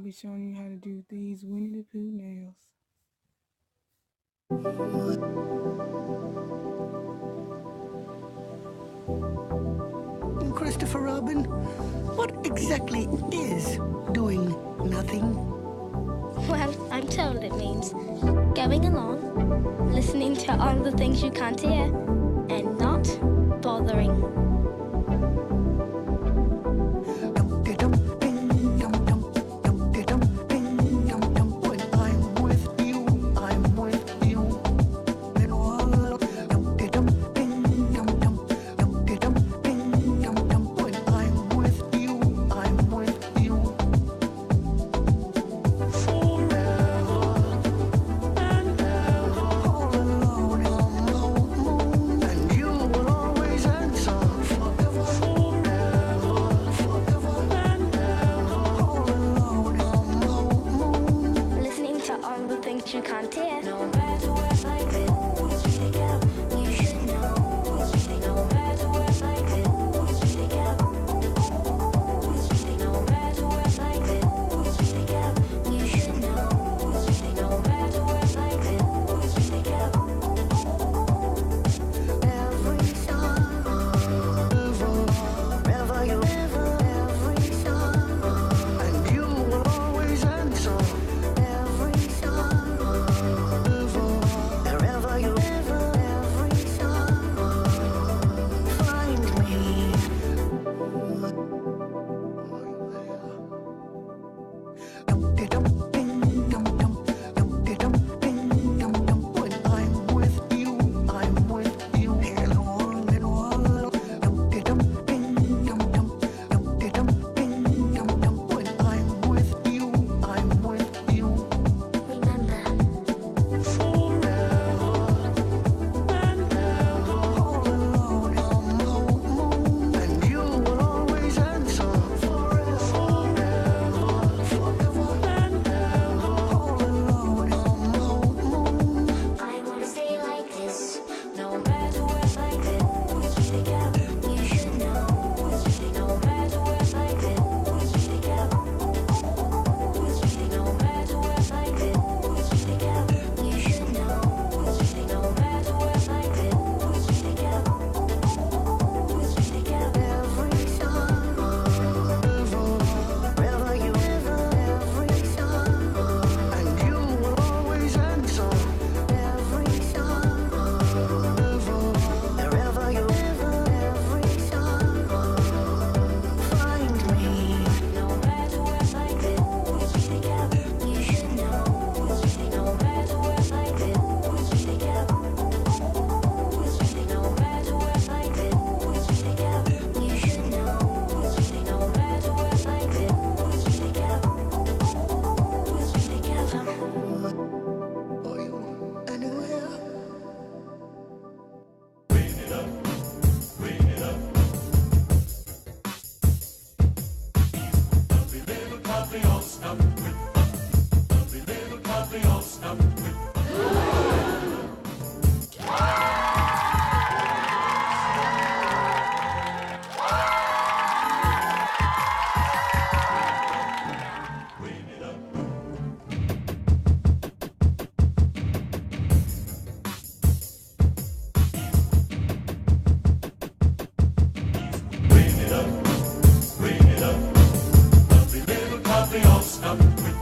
be showing you how to do these Winnie the Pooh nails. Christopher Robin, what exactly is doing nothing? Well, I'm told it means going along, listening to all the things you can't hear, and not bothering. You can't hear. No matter what I do, you should know. No matter what I do, no matter what I do, you should know. No matter what I do, every song, wherever you ever, every song, and you will always answer. Coffee all stuffed with